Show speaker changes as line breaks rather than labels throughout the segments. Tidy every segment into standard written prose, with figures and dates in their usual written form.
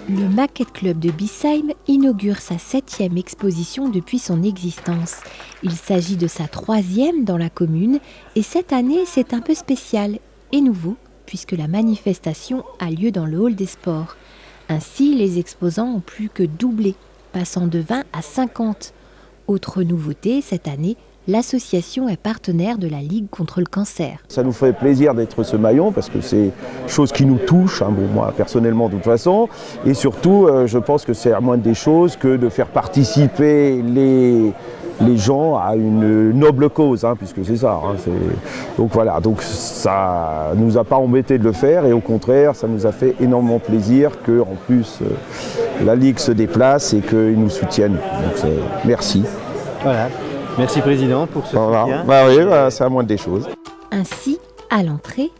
Le Maquette Club de Biesheim inaugure sa 7e exposition depuis son existence. Il s'agit de sa 3e dans la commune et cette année c'est un peu spécial et nouveau puisque la manifestation a lieu dans le hall des sports. Ainsi, les exposants ont plus que doublé, passant de 20 à 50. Autre nouveauté, cette année, l'association est partenaire de la Ligue contre le cancer.
Ça nous fait plaisir d'être ce maillon parce que c'est chose qui nous touche, bon, moi personnellement de toute façon, et surtout je pense que c'est la moindre des choses que de faire participer les gens à une noble cause, puisque c'est ça. Donc voilà, donc ça nous a pas embêté de le faire et au contraire ça nous a fait énormément plaisir qu'en plus la Ligue se déplace et qu'ils nous soutiennent. Donc merci.
Voilà. Merci Président pour ce soutien.
Oui, c'est la moindre des choses.
Ainsi, à l'entrée,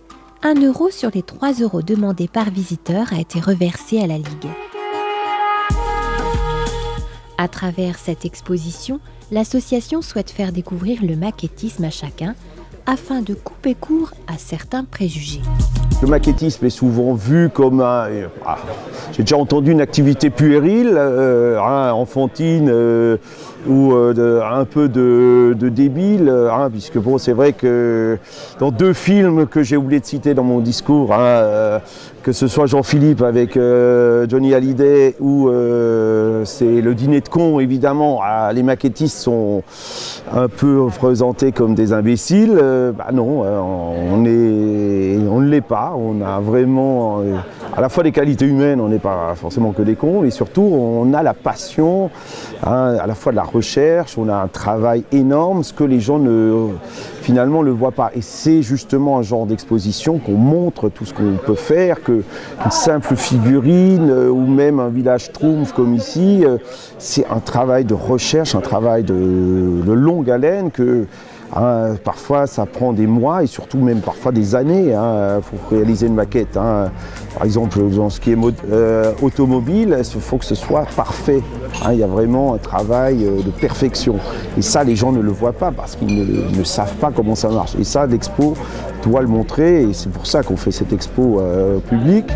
1 € sur les 3 € demandés par visiteur a été reversé à la Ligue. À travers cette exposition, l'association souhaite faire découvrir le maquettisme à chacun afin de couper court à certains préjugés.
Le maquettisme est souvent vu comme j'ai déjà entendu une activité puérile, enfantine ou un peu de débile, puisque bon, c'est vrai que dans 2 films que j'ai oublié de citer dans mon discours, que ce soit Jean-Philippe avec Johnny Hallyday ou c'est Le Dîner de cons, évidemment, les maquettistes sont un peu représentés comme des imbéciles. Non, on ne l'est pas. On a vraiment à la fois des qualités humaines, on n'est pas forcément que des cons, et surtout on a la passion, à la fois de la recherche, on a un travail énorme, ce que les gens finalement ne voient pas. Et c'est justement un genre d'exposition qu'on montre tout ce qu'on peut faire, qu'une simple figurine ou même un village Schtroumpf comme ici, c'est un travail de recherche, un travail de longue haleine que parfois ça prend des mois et surtout même parfois des années pour réaliser une maquette. Par exemple dans ce qui est automobile, il faut que ce soit parfait. Il y a vraiment un travail de perfection. Et ça les gens ne le voient pas parce qu'ils ne savent pas comment ça marche. Et ça l'expo doit le montrer et c'est pour ça qu'on fait cette expo publique.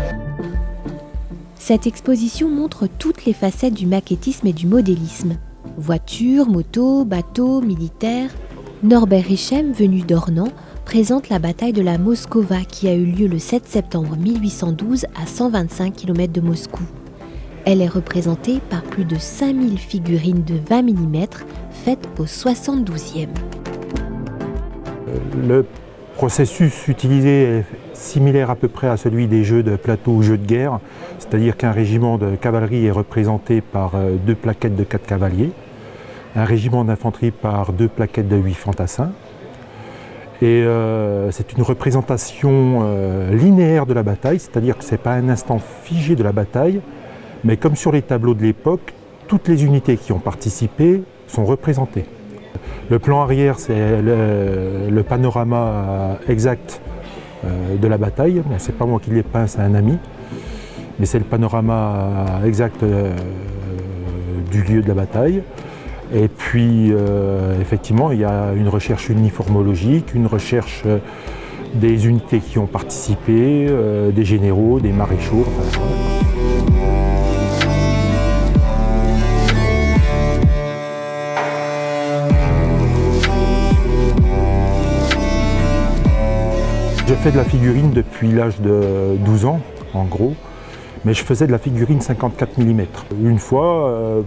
Cette exposition montre toutes les facettes du maquettisme et du modélisme. Voitures, motos, bateaux, militaires. Norbert Richem, venu d'Ornans, présente la bataille de la Moskova qui a eu lieu le 7 septembre 1812 à 125 km de Moscou. Elle est représentée par plus de 5000 figurines de 20 mm faites au 72e.
Le processus utilisé est similaire à peu près à celui des jeux de plateau ou jeux de guerre, c'est-à-dire qu'un régiment de cavalerie est représenté par 2 plaquettes de 4 cavaliers, un régiment d'infanterie par 2 plaquettes de 8 fantassins. Et c'est une représentation linéaire de la bataille, c'est-à-dire que ce n'est pas un instant figé de la bataille, mais comme sur les tableaux de l'époque, toutes les unités qui ont participé sont représentées. Le plan arrière, c'est le panorama exact de la bataille. Bon, ce n'est pas moi qui l'ai peint, c'est un ami, mais c'est le panorama exact du lieu de la bataille. Et puis, effectivement, il y a une recherche uniformologique, une recherche des unités qui ont participé, des généraux, des maréchaux. Enfin, je fais de la figurine depuis l'âge de 12 ans, en gros, mais je faisais de la figurine 54 mm. Une fois,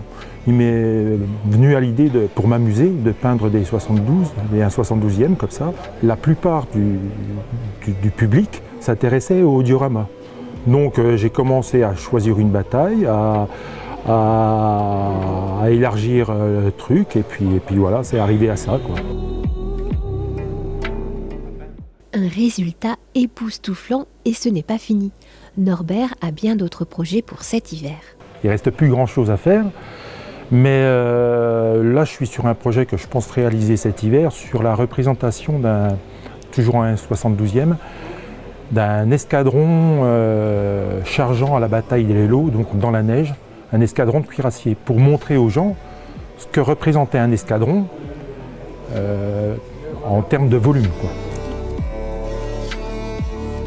il m'est venu à l'idée, pour m'amuser, de peindre des 72, un 72e comme ça. La plupart du public s'intéressait au diorama. Donc j'ai commencé à choisir une bataille, à élargir le truc, et puis voilà, c'est arrivé à ça, quoi.
Un résultat époustouflant et ce n'est pas fini. Norbert a bien d'autres projets pour cet hiver.
Il ne reste plus grand-chose à faire, mais là je suis sur un projet que je pense réaliser cet hiver sur la représentation toujours un 72e, d'un escadron chargeant à la bataille des Lots, donc dans la neige, un escadron de cuirassiers, pour montrer aux gens ce que représentait un escadron en termes de volume, quoi.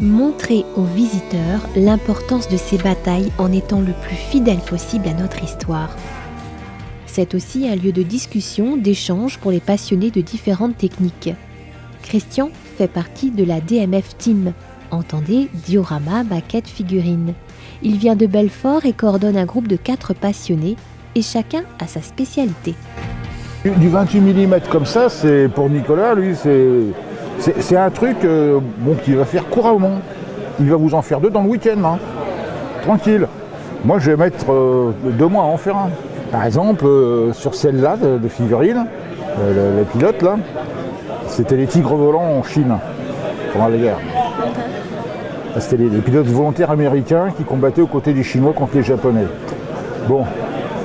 Montrer aux visiteurs l'importance de ces batailles en étant le plus fidèle possible à notre histoire. C'est aussi un lieu de discussion, d'échange pour les passionnés de différentes techniques. Christian fait partie de la DMF Team, entendez diorama, maquette, figurine. Il vient de Belfort et coordonne un groupe de 4 passionnés et chacun a sa spécialité.
Du 28 mm comme ça, c'est pour Nicolas, lui, c'est un truc qu'il va faire couramment. Il va vous en faire 2 dans le week-end, hein. Tranquille. Moi, je vais mettre 2 mois à en faire un. Par exemple, sur celle-là de figurine, les pilotes, là, c'était les tigres volants en Chine pendant la guerre. C'était les pilotes volontaires américains qui combattaient aux côtés des Chinois contre les Japonais. Bon,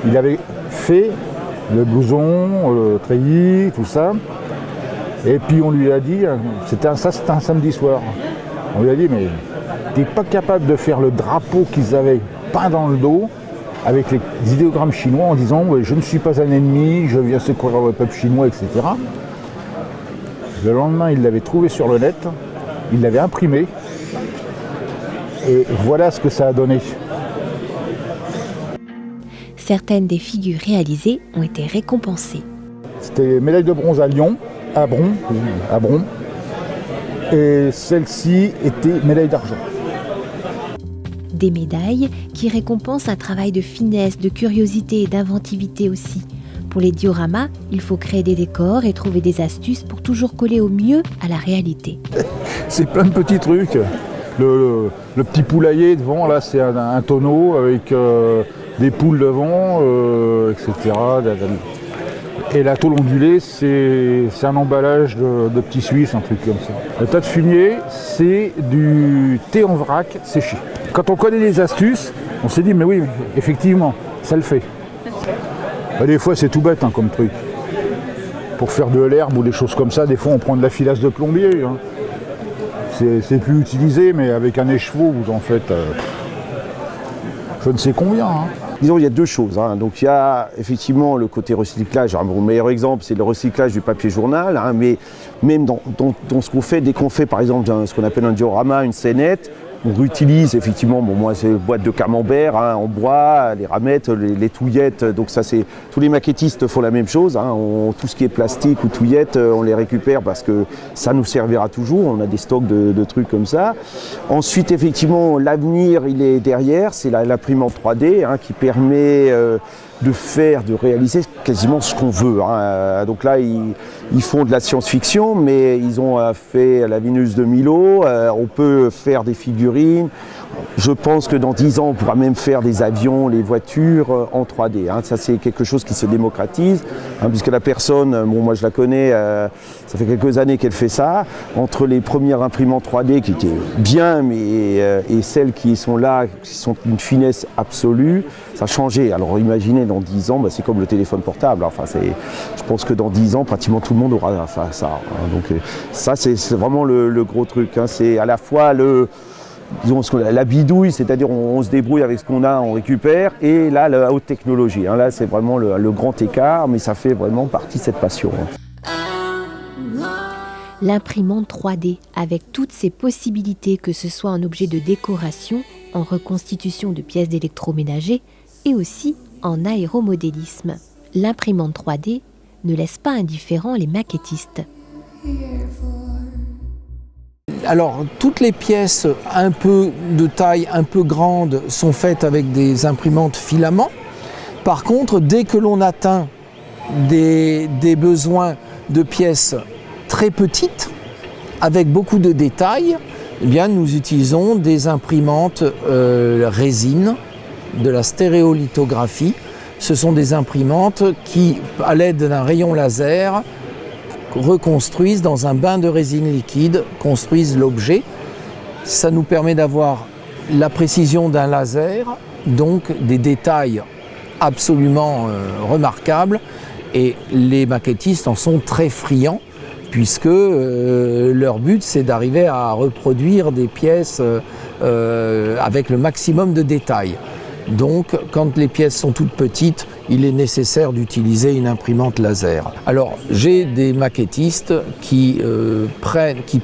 il avait fait le blouson, le treillis, tout ça. Et puis on lui a dit, c'était un samedi soir, on lui a dit, mais t'es pas capable de faire le drapeau qu'ils avaient peint dans le dos avec les idéogrammes chinois en disant je ne suis pas un ennemi, je viens secourir le peuple chinois, etc. Le lendemain, il l'avait trouvé sur le net, il l'avait imprimé, et voilà ce que ça a donné.
Certaines des figures réalisées ont été récompensées.
C'était médaille de bronze à Lyon, à Bron, et celle-ci était médaille d'argent.
Des médailles qui récompensent un travail de finesse, de curiosité et d'inventivité aussi. Pour les dioramas, il faut créer des décors et trouver des astuces pour toujours coller au mieux à la réalité.
C'est plein de petits trucs. Le petit poulailler devant, là, c'est un tonneau avec des poules devant, etc. Et la tôle ondulée, c'est un emballage de petits Suisses, un truc comme ça. Le tas de fumier, c'est du thé en vrac séché. Quand on connaît les astuces, on s'est dit, mais oui, effectivement, ça le fait. Des fois, c'est tout bête comme truc. Pour faire de l'herbe ou des choses comme ça, des fois, on prend de la filasse de plombier. Hein. C'est plus utilisé, mais avec un écheveau, vous en faites je ne sais combien. Hein.
Disons, il y a 2 choses. Hein. Donc, il y a effectivement le côté recyclage. Alors, mon meilleur exemple, c'est le recyclage du papier journal. Hein, mais même dans ce qu'on fait, dès qu'on fait, par exemple, ce qu'on appelle un diorama, une scénette, on réutilise effectivement, moi c'est boîte de camembert en bois, les ramettes, les touillettes, donc ça c'est, tous les maquettistes font la même chose, tout ce qui est plastique ou touillettes, on les récupère parce que ça nous servira toujours, on a des stocks de trucs comme ça. Ensuite effectivement l'avenir il est derrière, c'est l'imprimante 3D qui permet de réaliser quasiment ce qu'on veut. Donc là, ils font de la science-fiction, mais ils ont fait la Vénus de Milo, on peut faire des figurines. Je pense que dans 10 ans, on pourra même faire des avions, les voitures en 3D. Ça, c'est quelque chose qui se démocratise, puisque la personne, moi je la connais, ça fait quelques années qu'elle fait ça. Entre les premières imprimantes 3D qui étaient bien, et celles qui sont là, qui sont d'une finesse absolue, ça a changé. Alors imaginez, dans 10 ans, c'est comme le téléphone portable. Je pense que dans 10 ans, pratiquement tout le monde aura ça. Donc ça, c'est vraiment le gros truc. C'est à la fois disons, la bidouille, c'est-à-dire on se débrouille avec ce qu'on a, on récupère, et là, la haute technologie. Là, c'est vraiment le grand écart, mais ça fait vraiment partie de cette passion.
L'imprimante 3D, avec toutes ses possibilités, que ce soit en objet de décoration, en reconstitution de pièces d'électroménager, et aussi en aéromodélisme. L'imprimante 3D ne laisse pas indifférents les maquettistes.
Alors, toutes les pièces un peu de taille un peu grande sont faites avec des imprimantes filaments. Par contre, dès que l'on atteint des besoins de pièces très petites, avec beaucoup de détails, eh bien, nous utilisons des imprimantes résine, de la stéréolithographie. Ce sont des imprimantes qui, à l'aide d'un rayon laser, reconstruisent dans un bain de résine liquide, construisent l'objet. Ça nous permet d'avoir la précision d'un laser, donc des détails absolument remarquables, et les maquettistes en sont très friands puisque leur but c'est d'arriver à reproduire des pièces avec le maximum de détails. Donc quand les pièces sont toutes petites, il est nécessaire d'utiliser une imprimante laser. Alors j'ai des maquettistes qui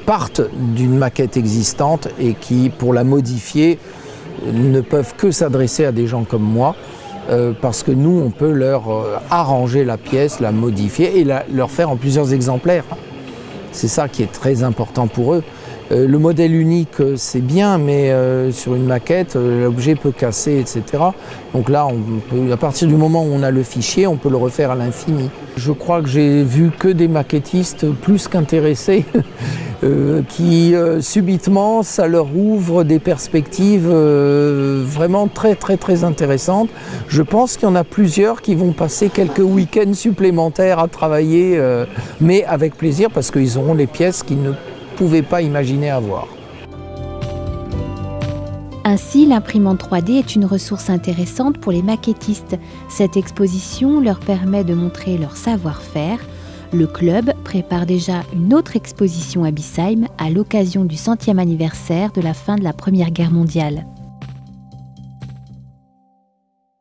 partent d'une maquette existante et qui, pour la modifier, ne peuvent que s'adresser à des gens comme moi, parce que nous, on peut leur arranger la pièce, la modifier et leur faire en plusieurs exemplaires. C'est ça qui est très important pour eux. Le modèle unique, c'est bien, mais sur une maquette, l'objet peut casser, etc. Donc là, à partir du moment où on a le fichier, on peut le refaire à l'infini. Je crois que j'ai vu que des maquettistes plus qu'intéressés, qui subitement, ça leur ouvre des perspectives vraiment très très très intéressantes. Je pense qu'il y en a plusieurs qui vont passer quelques week-ends supplémentaires à travailler, mais avec plaisir, parce qu'ils auront les pièces qu'ils ne pouvaient pas imaginer avoir.
Ainsi, l'imprimante 3D est une ressource intéressante pour les maquettistes. Cette exposition leur permet de montrer leur savoir-faire. Le club prépare déjà une autre exposition à Biesheim à l'occasion du 100e anniversaire de la fin de la Première Guerre mondiale.